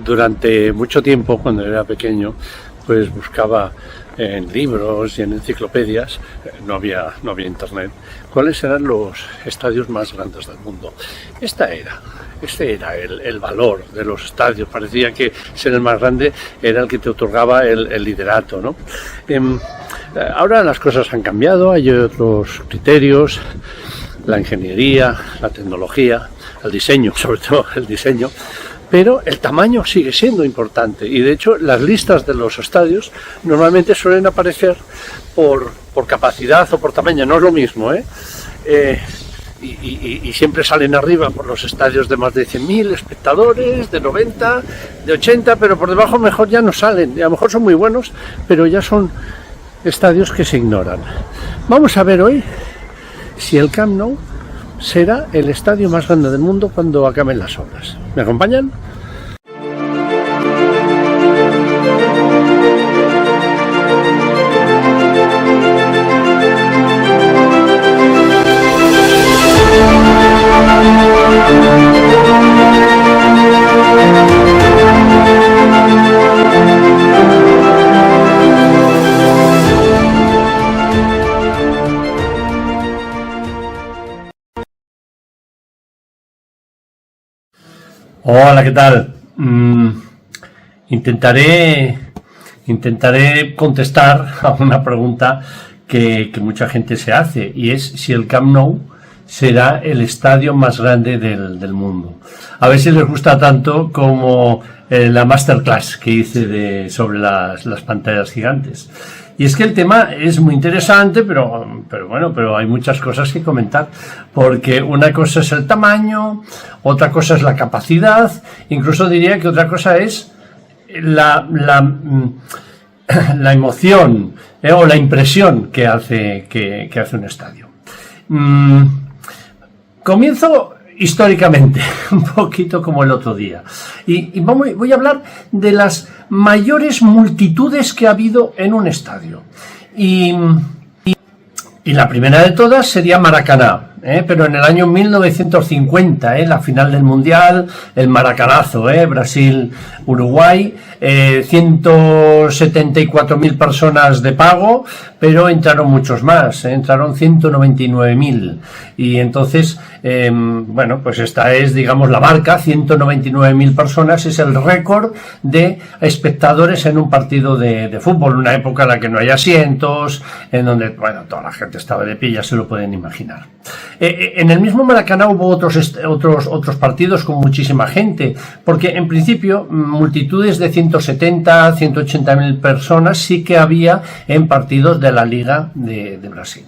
Durante mucho tiempo, cuando era pequeño, pues buscaba en libros y en enciclopedias, no había internet, cuáles eran los estadios más grandes del mundo. Este era el valor de los estadios. Parecía que ser el más grande era el que te otorgaba el liderato, ¿no? Ahora las cosas han cambiado, hay otros criterios, la ingeniería, la tecnología, el diseño, sobre todo el diseño, pero el tamaño sigue siendo importante y de hecho las listas de los estadios normalmente suelen aparecer por capacidad o por tamaño, no es lo mismo, y siempre salen arriba por los estadios de más de 100.000 espectadores, de 90, de 80, pero por debajo mejor ya no salen, y a lo mejor son muy buenos, pero ya son estadios que se ignoran. Vamos a ver hoy si el Camp Nou será el estadio más grande del mundo cuando acaben las obras. ¿Me acompañan? Hola, ¿qué tal? Intentaré contestar a una pregunta que mucha gente se hace, y es si el Camp Nou será el estadio más grande del mundo. A ver si les gusta tanto como la masterclass que hice sobre las pantallas gigantes. Y es que el tema es muy interesante, pero hay muchas cosas que comentar, porque una cosa es el tamaño, otra cosa es la capacidad, incluso diría que otra cosa es la emoción o la impresión que hace un estadio. Comienzo históricamente, un poquito como el otro día, y voy a hablar de las mayores multitudes que ha habido en un estadio, y la primera de todas sería Maracaná, pero en el año 1950, la final del Mundial, el Maracanazo, Brasil-Uruguay, 174.000 personas de pago, pero entraron muchos más, entraron 199.000, y entonces, pues esta es, digamos, la marca, 199.000 personas, es el récord de espectadores en un partido de fútbol, una época en la que no hay asientos, en donde, toda la gente estaba de pie, ya se lo pueden imaginar. En el mismo Maracaná hubo otros partidos con muchísima gente, porque en principio multitudes de 170, 180.000 personas sí que había en partidos de la Liga de Brasil.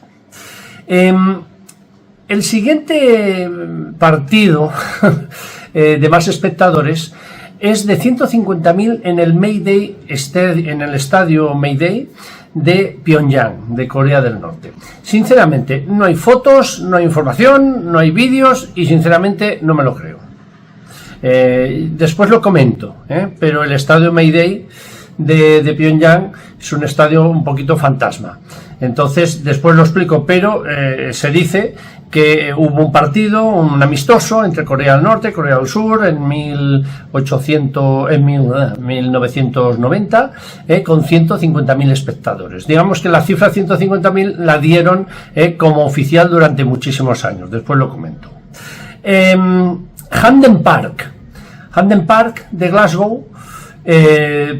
El siguiente partido de más espectadores es de 150.000 en el estadio Mayday de Pyongyang, de Corea del Norte. Sinceramente, no hay fotos, no hay información, no hay vídeos, y sinceramente no me lo creo. Después lo comento, pero el estadio Mayday de Pyongyang es un estadio un poquito fantasma. Entonces, después lo explico, pero se dice que hubo un partido, un amistoso entre Corea del Norte y Corea del Sur en 1990, con 150.000 espectadores. Digamos que la cifra 150.000 la dieron como oficial durante muchísimos años. Después lo comento. Hampden Park de Glasgow,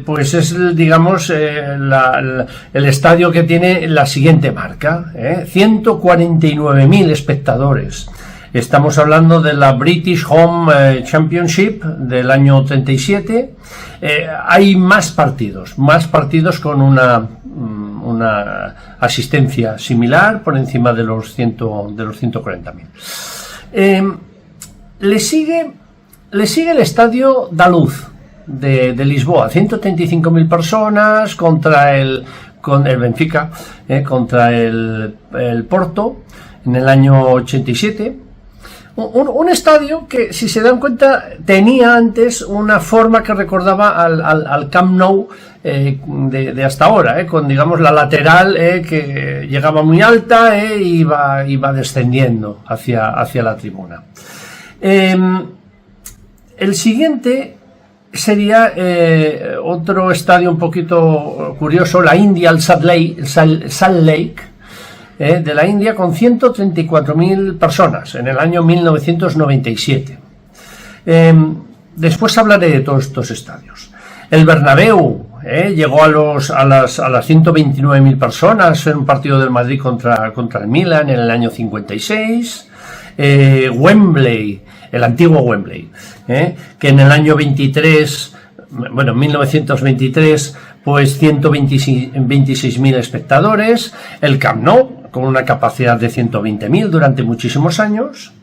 pues es, digamos, el estadio que tiene la siguiente marca, 149.000 espectadores. Estamos hablando de la British Home Championship del año 37. Hay más partidos con una asistencia similar, por encima de los 140.000. Le sigue el estadio Daluz de Lisboa, 135.000 personas contra el Benfica, contra el Porto en el año 87. Un estadio que, si se dan cuenta, tenía antes una forma que recordaba al Camp Nou de hasta ahora, con, digamos, la lateral que llegaba muy alta e iba descendiendo hacia la tribuna. El siguiente sería otro estadio un poquito curioso, la India, el Salt Lake, de la India, con 134.000 personas en el año 1997. Después hablaré de todos estos estadios. El Bernabéu llegó a las 129.000 personas en un partido del Madrid contra el Milan en el año 56. Wembley, el antiguo Wembley, que en el año 1923, pues 126.000 espectadores. El Camp Nou, con una capacidad de 120.000 durante muchísimos años.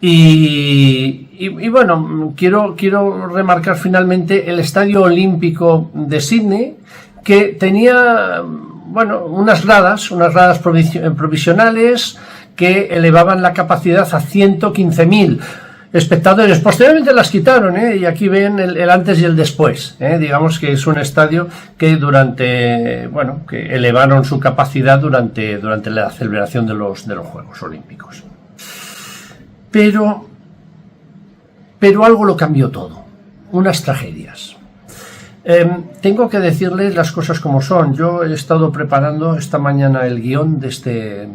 Y bueno, quiero remarcar finalmente el Estadio Olímpico de Sydney, que tenía, bueno, unas gradas provisionales que elevaban la capacidad a 115.000 espectadores. Posteriormente las quitaron, y aquí ven el antes y el después. Digamos que es un estadio que que elevaron su capacidad durante la celebración de los Juegos Olímpicos. Pero algo lo cambió todo, unas tragedias. Tengo que decirles las cosas como son. Yo he estado preparando esta mañana el guión de este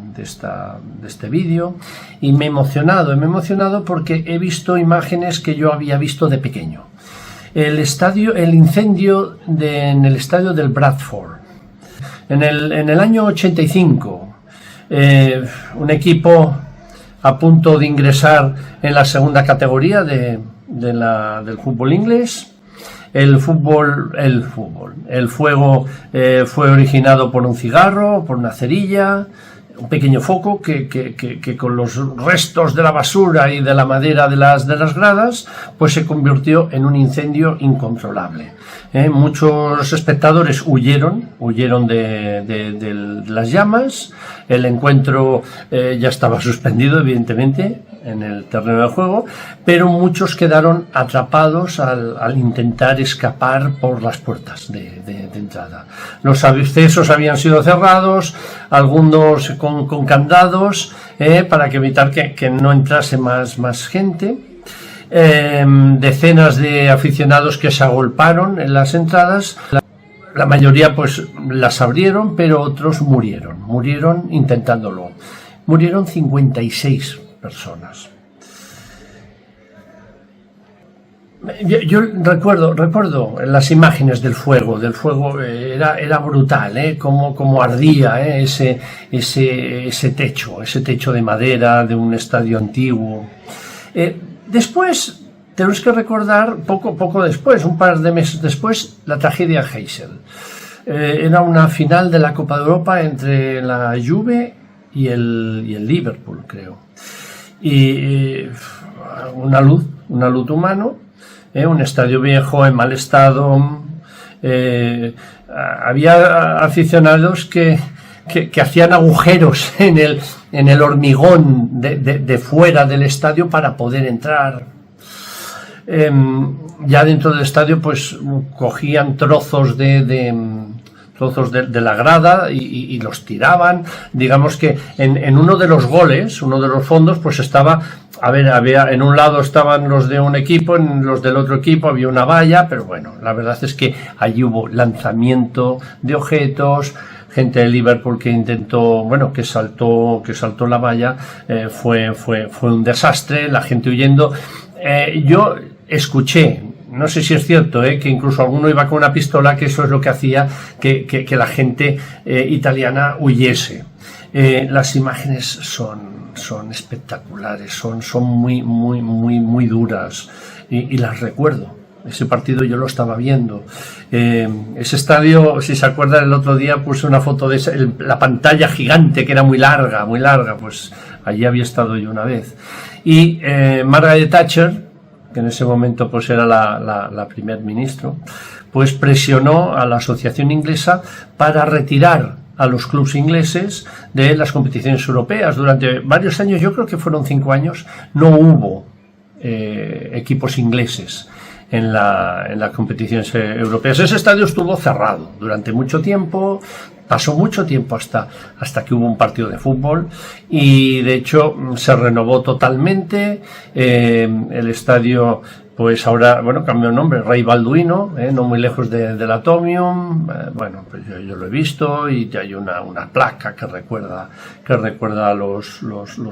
vídeo y me he emocionado porque he visto imágenes que yo había visto de pequeño. El incendio en el estadio del Bradford. En el año 85, un equipo a punto de ingresar en la segunda categoría del fútbol inglés. El fuego fue originado por un cigarro, por una cerilla, un pequeño foco que con los restos de la basura y de la madera de las gradas, pues se convirtió en un incendio incontrolable. Muchos espectadores huyeron de las llamas. El encuentro ya estaba suspendido, evidentemente, en el terreno de juego, pero muchos quedaron atrapados al intentar escapar por las puertas de entrada. Los accesos habían sido cerrados, algunos con candados, para evitar que no entrase más gente. Decenas de aficionados que se agolparon en las entradas. La mayoría pues las abrieron, pero otros murieron intentándolo. Murieron 56 personas. Yo recuerdo las imágenes del fuego, era brutal, como ardía, ese techo de madera de un estadio antiguo. Después, tenemos que recordar, poco después, un par de meses después, la tragedia Heysel. Era una final de la Copa de Europa entre la Juve y el Liverpool, creo. Y una luz humano, un estadio viejo, en mal estado. Había aficionados que hacían agujeros en el hormigón de fuera del estadio para poder entrar. Ya dentro del estadio pues cogían trozos de la grada y los tiraban. Digamos que en uno de los goles, uno de los fondos, pues estaba, había en un lado estaban los de un equipo, en los del otro equipo había una valla, pero bueno, la verdad es que allí hubo lanzamiento de objetos. Gente de Liverpool que intentó, que saltó la valla. Fue un desastre, la gente huyendo. Yo escuché, no sé si es cierto, que incluso alguno iba con una pistola, que eso es lo que hacía que la gente italiana huyese. Las imágenes son espectaculares, son muy duras, y las recuerdo. Ese partido yo lo estaba viendo. Ese estadio, si se acuerdan, el otro día puse una foto de la pantalla gigante, que era muy larga, pues allí había estado yo una vez. Y Margaret Thatcher, que en ese momento pues era la primer ministro, pues presionó a la asociación inglesa para retirar a los clubes ingleses de las competiciones europeas. Durante varios años, yo creo que fueron 5 años, no hubo equipos ingleses en las competiciones europeas. Ese estadio estuvo cerrado durante mucho tiempo, pasó mucho tiempo hasta que hubo un partido de fútbol, y de hecho se renovó totalmente. El estadio pues ahora, bueno, cambió el nombre, Rey Balduino, no muy lejos del Atomium. Bueno, pues yo lo he visto y hay una placa que recuerda a los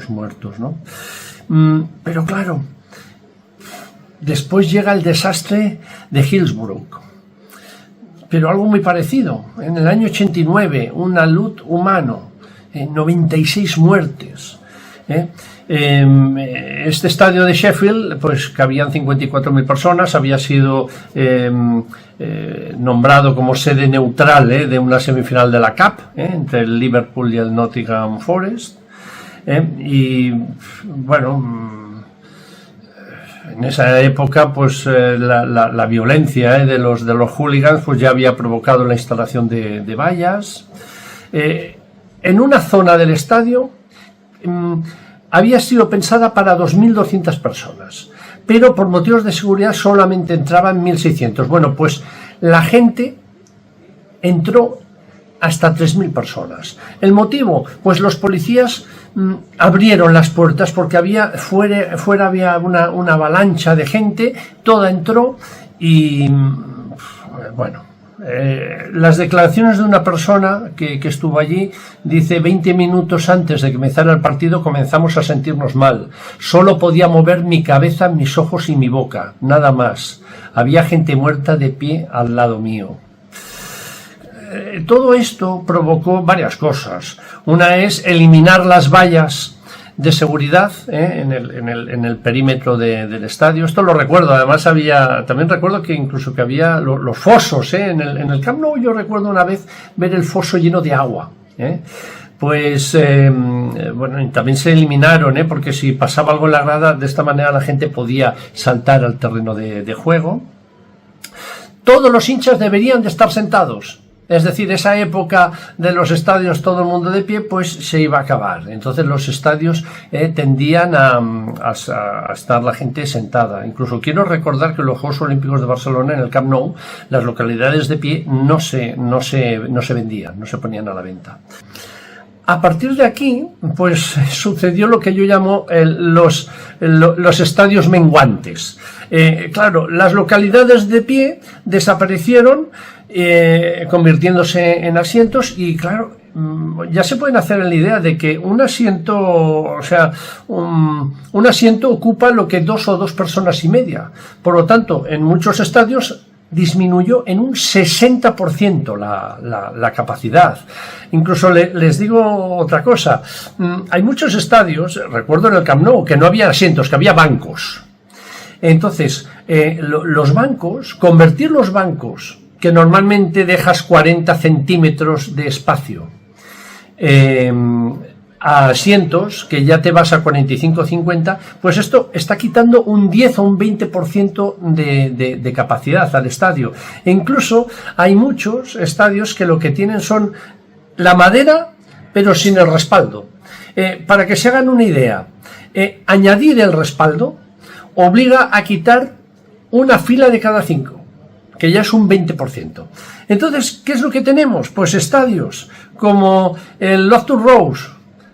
muertos, ¿no? Pero claro, después llega el desastre de Hillsborough, pero algo muy parecido. En el año 89, un alud humano, 96 muertes. Este estadio de Sheffield, pues cabían 54.000 personas, había sido nombrado como sede neutral de una semifinal de la Cup entre el Liverpool y el Nottingham Forest. Y bueno, en esa época pues la violencia de los hooligans pues ya había provocado la instalación de vallas. En una zona del estadio había sido pensada para 2.200 personas, pero por motivos de seguridad solamente entraban 1.600. Bueno, pues la gente entró hasta 3.000 personas. ¿El motivo? Pues los policías abrieron las puertas porque fuera había una avalancha de gente, toda entró y bueno. Las declaraciones de una persona que estuvo allí dice: 20 minutos antes de que comenzara el partido comenzamos a sentirnos mal, solo podía mover mi cabeza, mis ojos y mi boca, nada más, había gente muerta de pie al lado mío. Todo esto provocó varias cosas. Una es eliminar las vallas de seguridad en el perímetro del estadio. Esto lo recuerdo. Además también recuerdo que incluso que había los fosos en el Camp Nou. Yo recuerdo una vez ver el foso lleno de agua. Pues bueno, y también se eliminaron, porque si pasaba algo en la grada, de esta manera la gente podía saltar al terreno de juego. Todos los hinchas deberían de estar sentados. Es decir, esa época de los estadios todo el mundo de pie, pues se iba a acabar. Entonces los estadios tendían a estar la gente sentada. Incluso quiero recordar que en los Juegos Olímpicos de Barcelona, en el Camp Nou, las localidades de pie no se vendían, no se ponían a la venta. A partir de aquí, pues sucedió lo que yo llamo los estadios menguantes. Claro, las localidades de pie desaparecieron, convirtiéndose en asientos, y claro, ya se pueden hacer la idea de que un asiento ocupa lo que 2 o 2 personas y media. Por lo tanto, en muchos estadios disminuyó en un 60% la capacidad. Incluso les digo otra cosa. Hay muchos estadios, recuerdo en el Camp Nou, que no había asientos, que había bancos. Entonces, convertir los bancos, que normalmente dejas 40 centímetros de espacio, a asientos que ya te vas a 45-50, pues esto está quitando un 10 o un 20% de capacidad al estadio. E incluso hay muchos estadios que lo que tienen son la madera, pero sin el respaldo. Para que se hagan una idea, añadir el respaldo obliga a quitar una fila de cada 5, que ya es un 20%. Entonces, ¿qué es lo que tenemos? Pues estadios como el Loftus Road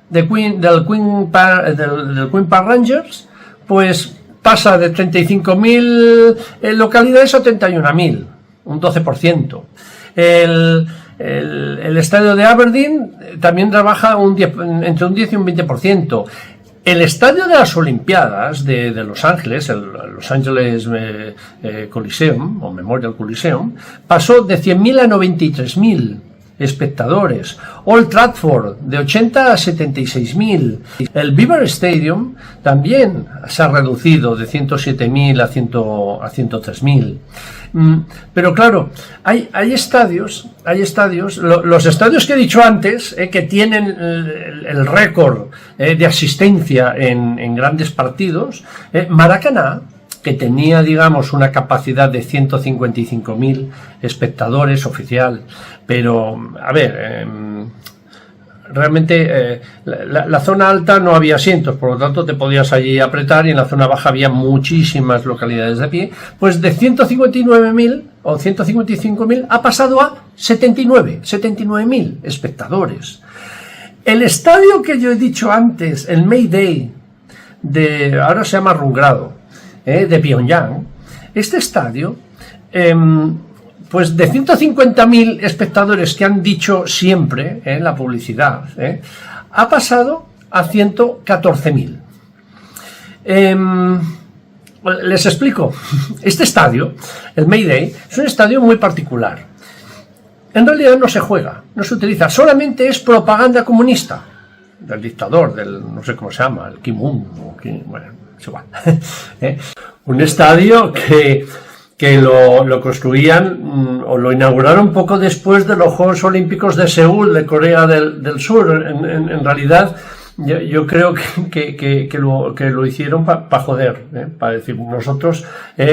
del Queen Park Rangers, pues pasa de 35.000 localidades a 31.000, un 12%. El estadio de Aberdeen también trabaja entre un 10 y un 20%. El estadio de las Olimpiadas de Los Ángeles, el Los Angeles Coliseum, o Memorial Coliseum, pasó de 100.000 a 93.000 espectadores. Old Trafford, de 80 a 76.000. El Beaver Stadium también se ha reducido de 107.000 a 103.000. Pero claro, hay estadios, los estadios que he dicho antes, que tienen el récord de asistencia en grandes partidos. Maracaná, que tenía, digamos, una capacidad de 155.000 espectadores oficial, pero, a ver, realmente la zona alta no había asientos, por lo tanto te podías allí apretar, y en la zona baja había muchísimas localidades de pie. Pues de 159.000 o 155.000 ha pasado a 79.000 espectadores. El estadio que yo he dicho antes, el Mayday, ahora se llama Rungrado, de Pyongyang, este estadio, pues de 150.000 espectadores que han dicho siempre en la publicidad, ha pasado a 114.000. Les explico. Este estadio, el Mayday, es un estadio muy particular. En realidad no se juega, no se utiliza, solamente es propaganda comunista del dictador, del no sé cómo se llama, el Kim Un, bueno, es igual. Un estadio que lo construían o lo inauguraron poco después de los Juegos Olímpicos de Seúl, de Corea del Sur. En realidad, yo creo que lo hicieron para joder, para decir, nosotros,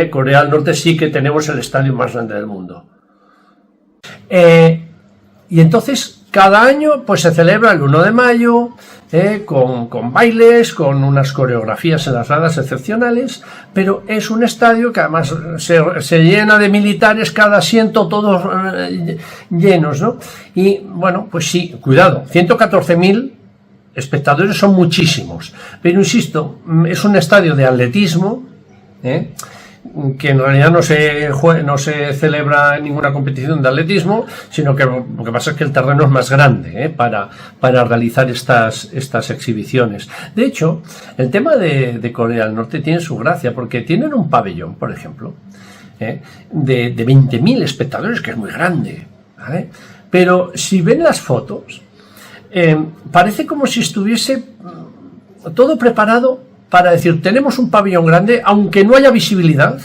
Corea del Norte, sí que tenemos el estadio más grande del mundo. Y entonces, cada año pues se celebra el 1 de mayo, con bailes, con unas coreografías en las gradas excepcionales, pero es un estadio que además se llena de militares, cada asiento todos llenos, ¿no? Y bueno, pues sí, cuidado, 114.000 espectadores son muchísimos, pero insisto, es un estadio de atletismo, que en realidad no se celebra ninguna competición de atletismo, sino que lo que pasa es que el terreno es más grande para realizar estas exhibiciones. De hecho, el tema de Corea del Norte tiene su gracia, porque tienen un pabellón, por ejemplo, de 20.000 espectadores, que es muy grande, ¿vale? Pero si ven las fotos, parece como si estuviese todo preparado para decir, tenemos un pabellón grande, aunque no haya visibilidad,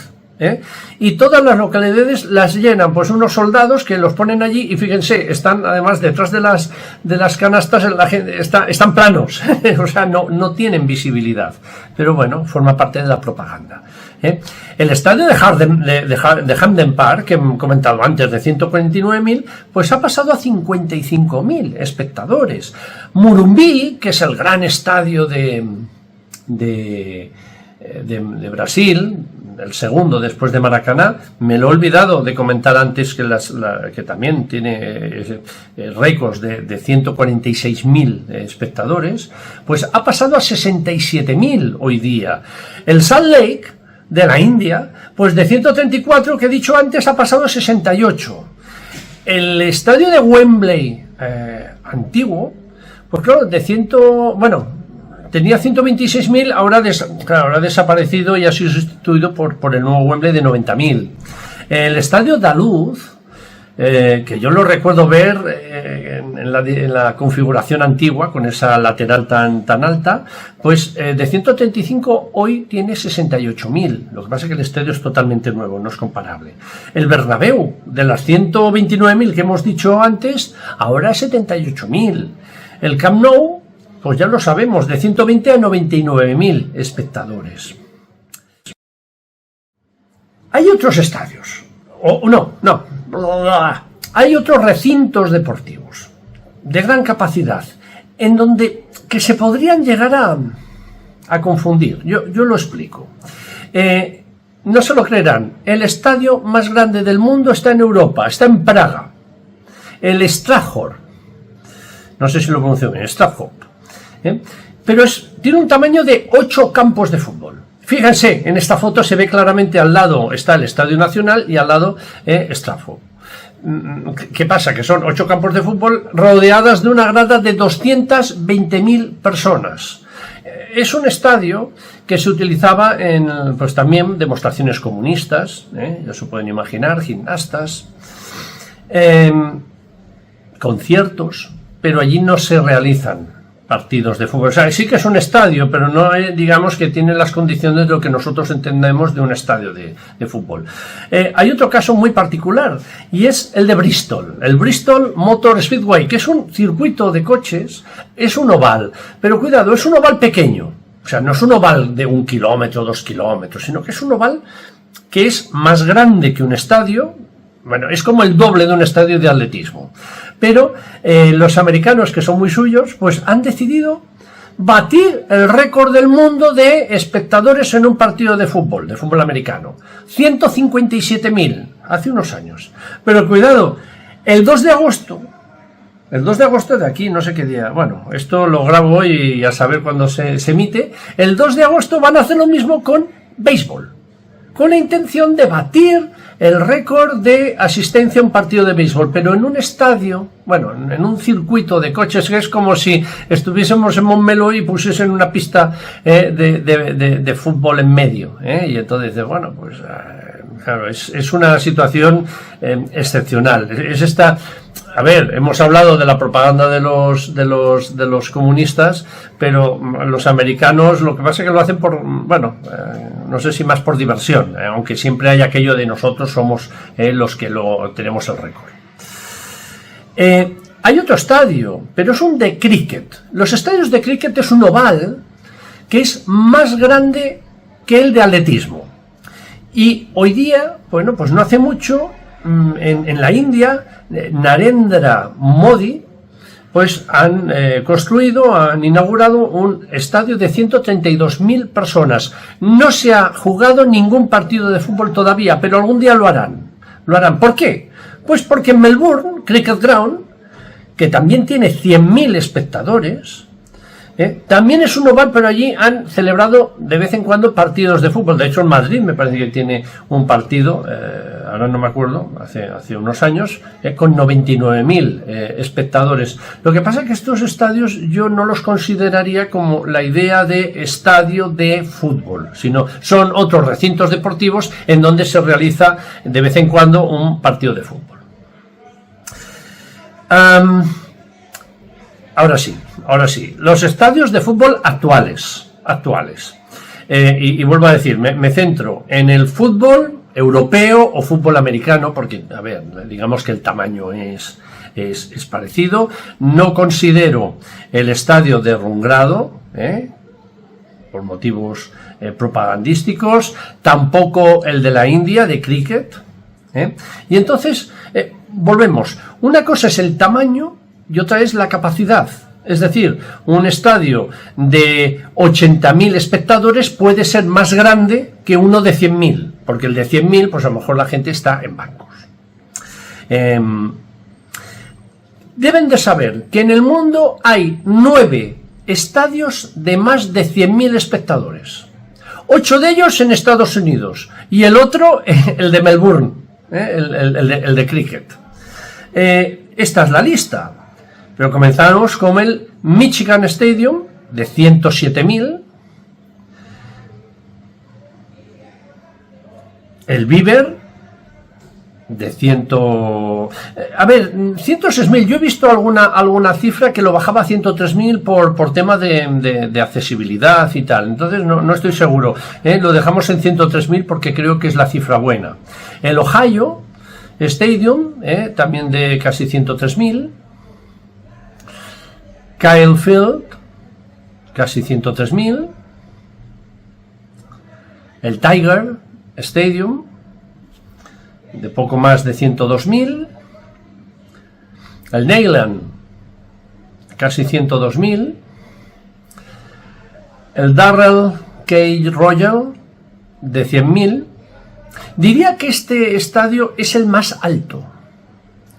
y todas las localidades las llenan pues unos soldados que los ponen allí, y fíjense, están además detrás de las canastas, la gente están planos, o sea, no tienen visibilidad, pero bueno, forma parte de la propaganda. El estadio de Hampden Park, que he comentado antes, de 149.000, pues ha pasado a 55.000 espectadores. Murumbi, que es el gran estadio de Brasil, el segundo después de Maracaná, me lo he olvidado de comentar antes, que también tiene récords de 146.000 espectadores, pues ha pasado a 67.000 hoy día. El Salt Lake de la India, pues de 134 que he dicho antes ha pasado a 68. El estadio de Wembley antiguo, pues claro, tenía 126.000, ahora ha desaparecido y ha sido sustituido por el nuevo Wembley de 90.000. El estadio Daluz, que yo lo recuerdo ver en la configuración antigua, con esa lateral tan alta, pues de 135 hoy tiene 68.000. Lo que pasa es que el estadio es totalmente nuevo, no es comparable. El Bernabéu, de las 129.000 que hemos dicho antes, ahora es 78.000. El Camp Nou, pues ya lo sabemos, de 120 a 99.000 espectadores. Hay otros estadios, hay otros recintos deportivos de gran capacidad, en donde que se podrían llegar a confundir. Yo lo explico. No se lo creerán, el estadio más grande del mundo está en Europa, está en Praga. El Strahov, no sé si lo pronuncio bien, Strahov. Pero tiene un tamaño de 8 campos de fútbol. Fíjense, en esta foto se ve claramente, al lado está el Estadio Nacional y al lado Strahov. ¿Qué pasa? Que son 8 campos de fútbol rodeadas de una grada de 220.000 personas. Es un estadio que se utilizaba en, pues también, demostraciones comunistas, ya se pueden imaginar, gimnastas, conciertos, pero allí no se realizan partidos de fútbol. O sea, sí que es un estadio, pero no digamos que tiene las condiciones de lo que nosotros entendemos de un estadio de fútbol. Hay otro caso muy particular, y es el de Bristol, el Bristol Motor Speedway, que es un circuito de coches, es un oval, pero cuidado, es un oval pequeño. O sea, no es un oval de 1 kilómetro, 2 kilómetros, sino que es un oval que es más grande que un estadio. Bueno, es como el doble de un estadio de atletismo. Pero los americanos, que son muy suyos, pues han decidido batir el récord del mundo de espectadores en un partido de fútbol americano. 157.000, hace unos años. Pero cuidado, el 2 de agosto de aquí, no sé qué día, bueno, esto lo grabo hoy y a saber cuándo se emite, el 2 de agosto van a hacer lo mismo con béisbol. con la intención de batir el récord de asistencia a un partido de béisbol, pero en un estadio, bueno, en un circuito de coches, que es como si estuviésemos en Montmeló y pusiesen una pista de fútbol en medio, y entonces, bueno, pues claro, es una situación excepcional. Es esta. A ver, hemos hablado de la propaganda de los comunistas, pero los americanos lo que pasa es que lo hacen por, bueno, no sé si más por diversión, aunque siempre hay aquello de nosotros somos los que tenemos el récord. Hay otro estadio, pero es un de cricket. Los estadios de cricket es un oval que es más grande que el de atletismo. Y hoy día, bueno, pues no hace mucho, en la India, Narendra Modi, pues han inaugurado un estadio de 132.000 personas. No se ha jugado ningún partido de fútbol todavía, pero algún día lo harán. ¿Por qué? Pues porque en Melbourne, Cricket Ground, que también tiene 100.000 espectadores, también es un oval, pero allí han celebrado de vez en cuando partidos de fútbol. De hecho, en Madrid me parece que tiene un partido, ahora no me acuerdo, hace unos años, con 99.000 espectadores. Lo que pasa es que estos estadios yo no los consideraría como la idea de estadio de fútbol, sino son otros recintos deportivos en donde se realiza de vez en cuando un partido de fútbol. Ahora sí, los estadios de fútbol actuales. Y vuelvo a decir, me centro en el fútbol europeo o fútbol americano, porque, a ver, digamos que el tamaño es parecido. No considero el estadio de Rungrado, por motivos propagandísticos, tampoco el de la India, de cricket. Y entonces, volvemos. Una cosa es el tamaño y otra es la capacidad. Es decir, un estadio de 80.000 espectadores puede ser más grande que uno de 100.000, porque el de 100.000, pues a lo mejor la gente está en bancos. Deben de saber que en el mundo hay 9 estadios de más de 100.000 espectadores. 8 de ellos en Estados Unidos y el otro, el de Melbourne, el de cricket. Esta es la lista. Pero comenzamos con el Michigan Stadium de 107.000, el Beaver de 106.000. Yo he visto alguna cifra que lo bajaba a 103.000 por tema de accesibilidad y tal. Entonces no estoy seguro. Lo dejamos en 103.000 porque creo que es la cifra buena. El Ohio Stadium, también de casi 103.000. Kyle Field, casi 103.000. El Tiger Stadium, de poco más de 102.000. El Neyland, casi 102.000. El Darrell K. Royal, de 100.000. Diría que este estadio es el más alto.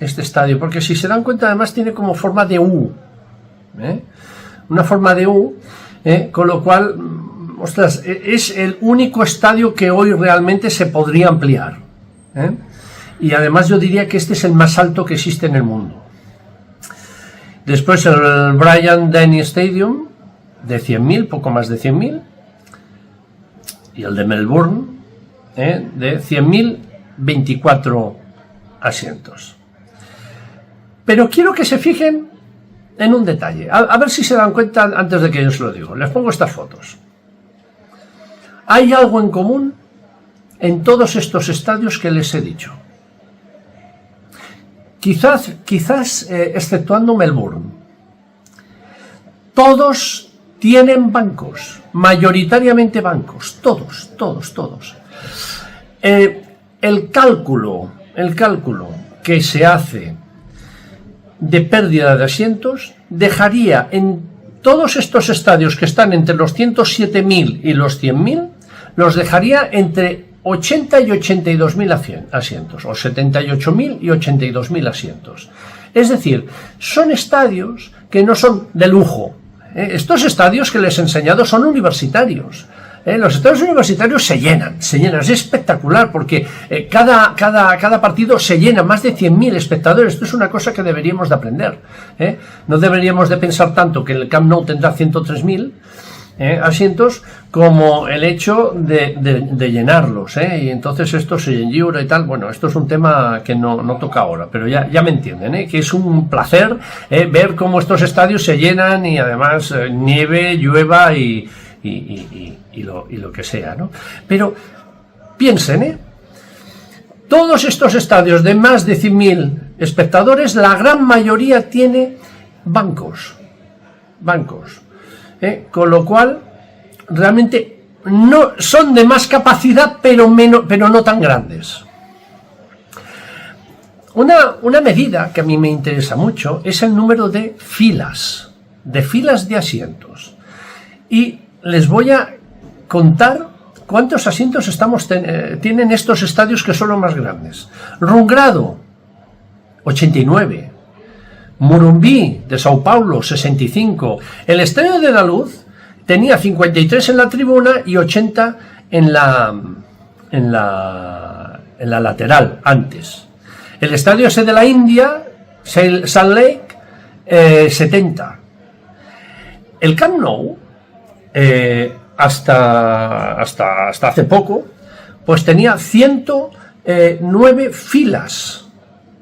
Este estadio, porque si se dan cuenta, además tiene como forma de U. Una forma de U, con lo cual, ostras, es el único estadio que hoy realmente se podría ampliar. Y además yo diría que este es el más alto que existe en el mundo. Después el Bryant Denny Stadium, de 100.000, poco más de 100.000. Y el de Melbourne, de 100.000, 24 asientos. Pero quiero que se fijen en un detalle, a ver si se dan cuenta antes de que yo os lo digo. Les pongo estas fotos. Hay algo en común en todos estos estadios que les he dicho. Quizás exceptuando Melbourne. Todos tienen bancos, mayoritariamente bancos, todos. El cálculo que se hace de pérdida de asientos dejaría en todos estos estadios que están entre los 107.000 y los 100.000, los dejaría entre 80 y 82.000 asientos, o 78.000 y 82.000 asientos. Es decir, son estadios que no son de lujo. Estos estadios que les he enseñado son universitarios. Los estadios universitarios se llenan, es espectacular porque cada partido se llena, más de 100.000 espectadores. Esto es una cosa que deberíamos de aprender. No deberíamos de pensar tanto que el Camp Nou tendrá 103.000 asientos como el hecho de llenarlos, y entonces esto se lliura y tal. Bueno, esto es un tema que no toca ahora, pero ya me entienden, que es un placer ver cómo estos estadios se llenan y además nieve, llueva y lo que sea, ¿no? Pero piensen, todos estos estadios de más de 100.000 espectadores, la gran mayoría tiene bancos, con lo cual realmente no son de más capacidad, pero no tan grandes. Una medida que a mí me interesa mucho es el número de filas de asientos. Y les voy a contar cuántos asientos tienen estos estadios que son los más grandes. Rungrado, 89. Murumbí, de Sao Paulo, 65. El Estadio de la Luz tenía 53 en la tribuna y 80 en la lateral, antes. El Estadio ese de la India, Salt Lake, 70. El Camp Nou, hasta hace poco, pues tenía 109 filas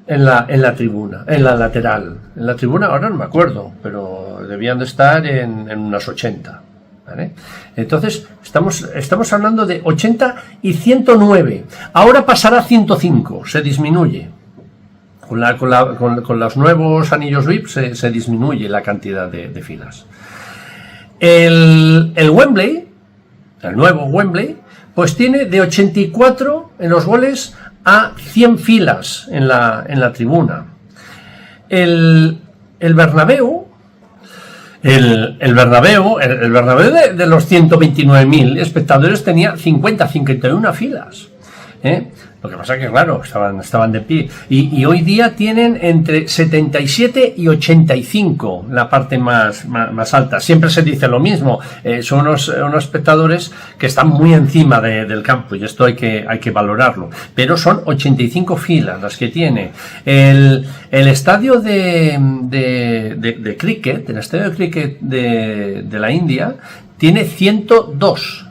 en la tribuna, en la lateral. En la tribuna ahora no me acuerdo, pero debían de estar en unas 80. ¿Vale? Entonces estamos hablando de 80 y 109. Ahora pasará a 105, se disminuye. Con los nuevos anillos VIP se disminuye la cantidad de filas. El Wembley, el nuevo Wembley, pues tiene de 84 en los goles a 100 filas en la tribuna. El Bernabéu, el Bernabéu de los 129.000 espectadores tenía 51 filas. Lo que pasa es que, claro, estaban de pie. Y hoy día tienen entre 77 y 85 la parte más alta. Siempre se dice lo mismo. Son unos espectadores que están muy encima del campo, y esto hay que valorarlo. Pero son 85 filas las que tiene. El estadio de cricket, el estadio de cricket de la India, tiene 102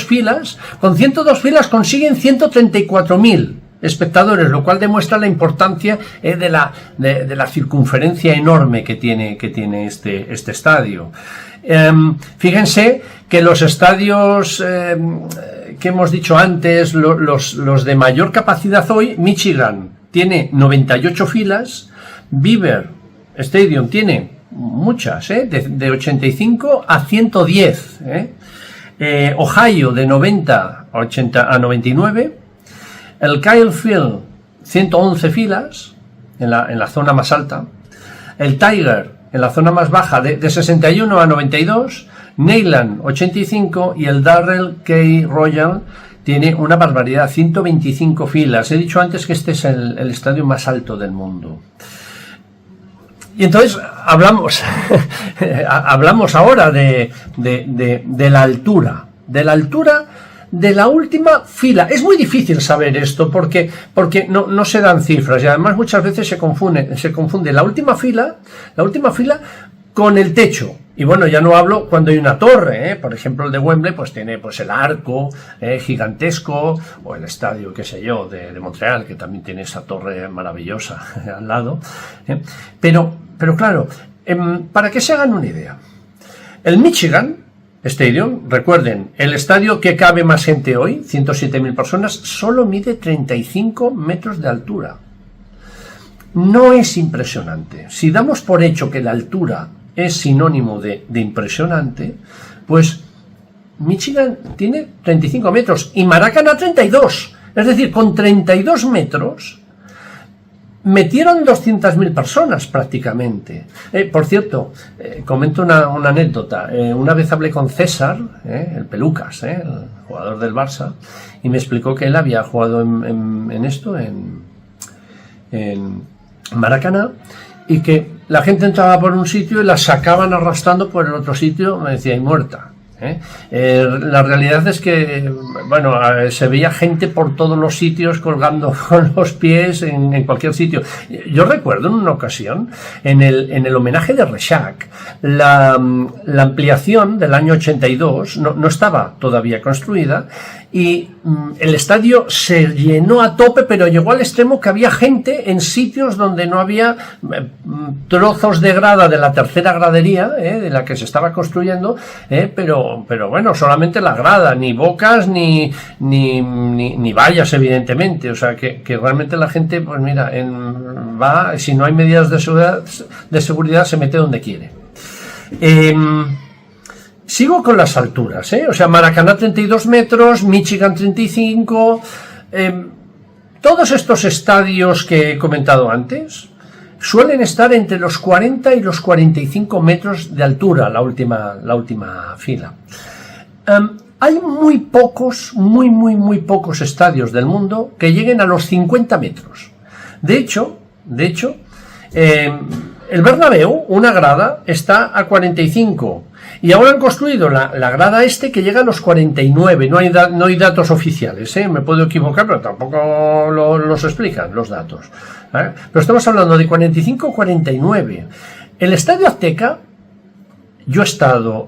filas. Con 102 filas consiguen 134.000 espectadores, lo cual demuestra la importancia de la circunferencia enorme que tiene este estadio. Fíjense que los estadios que hemos dicho antes, los de mayor capacidad hoy, Michigan tiene 98 filas, Beaver Stadium tiene muchas, de 85 a 110, Ohio de 90 a 99, el Kyle Field 111 filas en la zona más alta, el Tiger en la zona más baja de 61 a 92, Neyland 85 y el Darrell K. Royal tiene una barbaridad, 125 filas. He dicho antes que este es el estadio más alto del mundo. Y entonces hablamos ahora de la altura, de la última fila. Es muy difícil saber esto porque no se dan cifras, y además muchas veces se confunde la última fila con el techo. Y bueno, ya no hablo cuando hay una torre, por ejemplo el de Wembley pues tiene el arco gigantesco, o el estadio, qué sé yo, de Montreal, que también tiene esa torre maravillosa al lado. Pero claro, para que se hagan una idea, el Michigan Stadium, recuerden, el estadio que cabe más gente hoy, 107.000 personas, solo mide 35 metros de altura. No es impresionante. Si damos por hecho que la altura es sinónimo de impresionante, pues Michigan tiene 35 metros y Maracaná 32. Es decir, con 32 metros metieron 200.000 personas prácticamente. Por cierto, comento una anécdota. Una vez hablé con César, el Pelucas, el jugador del Barça, y me explicó que él había jugado en Maracaná, y que la gente entraba por un sitio y la sacaban arrastrando por el otro sitio, me decía, y muerta. La realidad es que, bueno, se veía gente por todos los sitios colgando con los pies en cualquier sitio. Yo recuerdo en una ocasión, en el homenaje de Reixac, la ampliación del año 82 no estaba todavía construida y el estadio se llenó a tope, pero llegó al extremo que había gente en sitios donde no había trozos de grada de la tercera gradería, de la que se estaba construyendo, pero bueno, solamente la grada, ni bocas ni vallas, evidentemente. O sea, que realmente la gente, pues mira, va, si no hay medidas de seguridad, se mete donde quiere. Sigo con las alturas, o sea, Maracaná 32 metros, Michigan 35, todos estos estadios que he comentado antes suelen estar entre los 40 y los 45 metros de altura, la última fila. Hay muy pocos estadios del mundo que lleguen a los 50 metros. De hecho, el Bernabéu, una grada, está a 45. Y ahora han construido la grada que llega a los 49. No hay datos oficiales, me puedo equivocar, pero tampoco los explican los datos. Pero estamos hablando de 45-49. El Estadio Azteca, yo he estado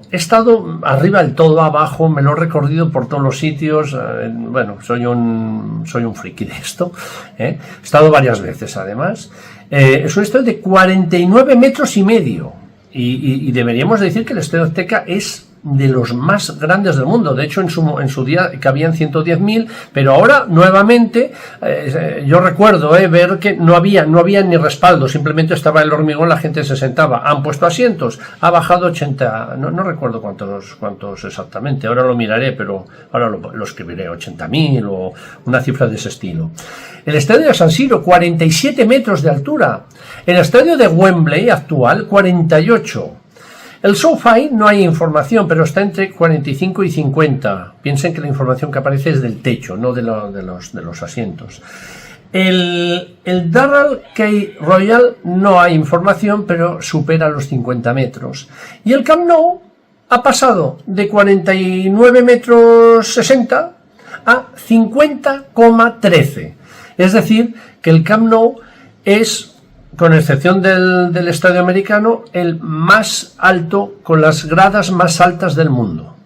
arriba del todo, abajo, me lo he recorrido por todos los sitios. Bueno, soy un friki de esto. He estado varias veces, además. Es un estadio de 49 metros y medio. Y deberíamos decir que el Estadio Azteca es de los más grandes del mundo. De hecho, en su día cabían 110.000, pero ahora nuevamente yo recuerdo ver que no había ni respaldo, simplemente estaba el hormigón, la gente se sentaba. Han puesto asientos, ha bajado 80, no recuerdo cuántos exactamente, ahora lo miraré, pero ahora lo escribiré, 80.000 o una cifra de ese estilo. El estadio de San Siro, 47 metros de altura. El estadio de Wembley actual, 48. El SoFi no hay información, pero está entre 45 y 50. Piensen que la información que aparece es del techo, no de los asientos. El Darrell K. Royal no hay información, pero supera los 50 metros. Y el Camp Nou ha pasado de 49 metros 60 a 50,13. Es decir, que el Camp Nou es, con excepción del estadio americano, el más alto, con las gradas más altas del mundo.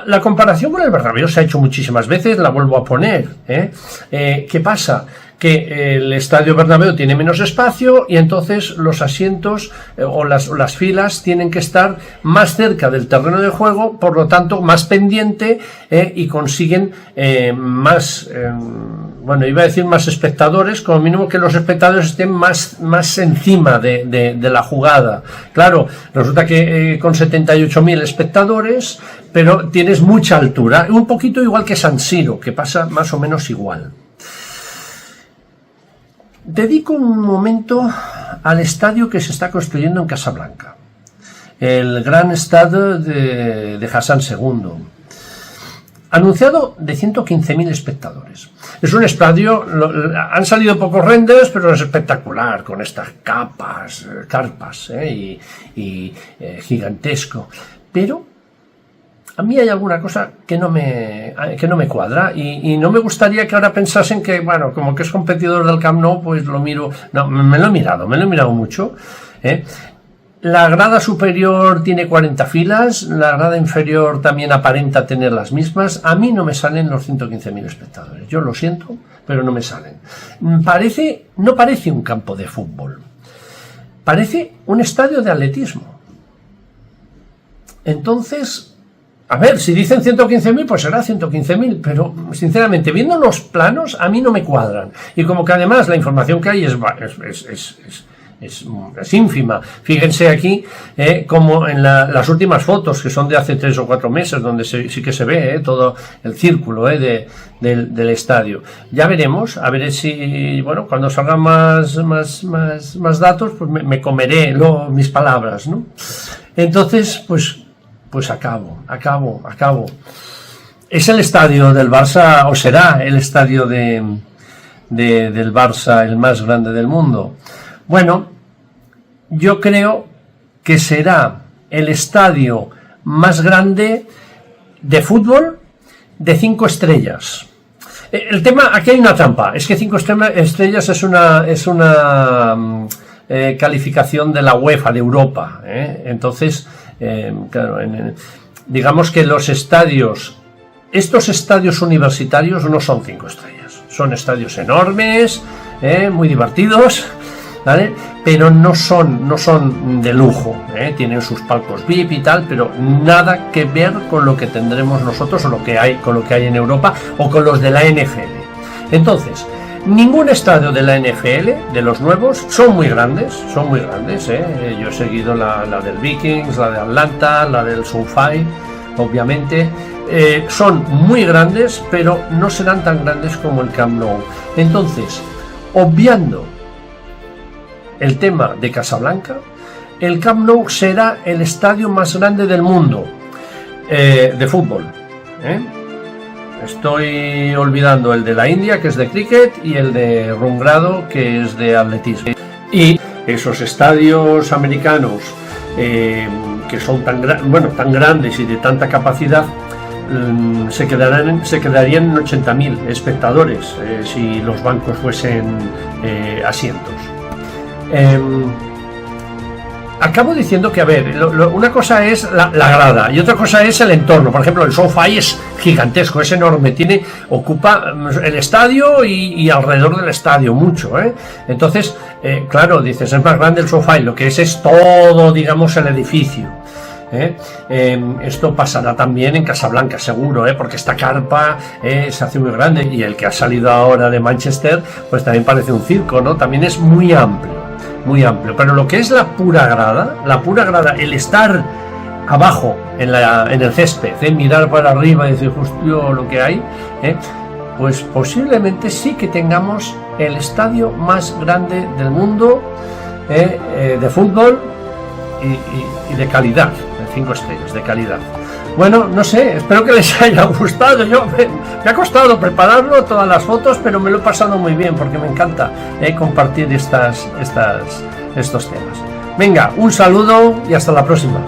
La comparación con el Bernabéu se ha hecho muchísimas veces, la vuelvo a poner. ¿Qué pasa? Que el estadio Bernabéu tiene menos espacio y entonces los asientos o las filas tienen que estar más cerca del terreno de juego, por lo tanto más pendiente, y consiguen más, iba a decir más espectadores, como mínimo que los espectadores estén más encima de la jugada. Claro, resulta que con 78.000 espectadores, pero tienes mucha altura, un poquito igual que San Siro, que pasa más o menos igual. Dedico un momento al estadio que se está construyendo en Casablanca, el Gran Estadio de Hassan II, anunciado de 115.000 espectadores. Es un estadio, han salido pocos renders, pero es espectacular, con estas carpas y gigantesco. Pero a mí hay alguna cosa que no me cuadra y no me gustaría que ahora pensasen que, bueno, como que es competidor del Camp Nou, pues lo miro. No, me lo he mirado mucho. La grada superior tiene 40 filas, la grada inferior también aparenta tener las mismas. A mí no me salen los 115.000 espectadores. Yo lo siento, pero no me salen. No parece un campo de fútbol. Parece un estadio de atletismo. Entonces, a ver, si dicen 115.000, pues será 115.000, pero sinceramente, viendo los planos, a mí no me cuadran. Y como que además la información que hay es ínfima. Fíjense aquí como en las últimas fotos, que son de hace 3 o 4 meses, donde sí que se ve todo el círculo del estadio. Ya veremos, a ver si, bueno, cuando salgan más datos, pues me comeré mis palabras, ¿no? Entonces, pues acabo. Es el estadio del Barça, o será el estadio del Barça el más grande del mundo. Bueno, yo creo que será el estadio más grande de fútbol de 5 estrellas. El tema, aquí hay una trampa, es que 5 estrellas es una calificación de la UEFA de Europa, ¿eh? Entonces, claro, digamos que estos estadios universitarios no son 5 estrellas, son estadios enormes, muy divertidos, ¿vale? Pero no son de lujo, tienen sus palcos VIP y tal, pero nada que ver con lo que tendremos nosotros con lo que hay en Europa o con los de la NFL. Entonces, ningún estadio de la NFL, de los nuevos, son muy grandes, yo he seguido la del Vikings, la de Atlanta, la del SoFi, obviamente, son muy grandes, pero no serán tan grandes como el Camp Nou. Entonces, obviando el tema de Casablanca, el Camp Nou será el estadio más grande del mundo de fútbol. Estoy olvidando el de la India, que es de cricket, y el de Rungrado, que es de atletismo. Y esos estadios americanos que son tan grandes y de tanta capacidad, se quedarían en 80.000 espectadores si los bancos fuesen asientos. Acabo diciendo que, a ver, una cosa es la grada y otra cosa es el entorno. Por ejemplo, el SoFi es gigantesco, es enorme, ocupa el estadio y alrededor del estadio mucho, Entonces, claro, dices, es más grande el SoFi, lo que es todo, digamos, el edificio. Esto pasará también en Casablanca, seguro, porque esta carpa se hace muy grande, y el que ha salido ahora de Manchester, pues también parece un circo, ¿no? También es muy amplio, pero lo que es la pura grada, el estar abajo en el césped, mirar para arriba y decir, justo lo que hay, pues posiblemente sí que tengamos el estadio más grande del mundo de fútbol y de calidad, de 5 estrellas, de calidad. Bueno, no sé, espero que les haya gustado. Me ha costado prepararlo, todas las fotos, pero me lo he pasado muy bien porque me encanta compartir estos temas. Venga, un saludo y hasta la próxima.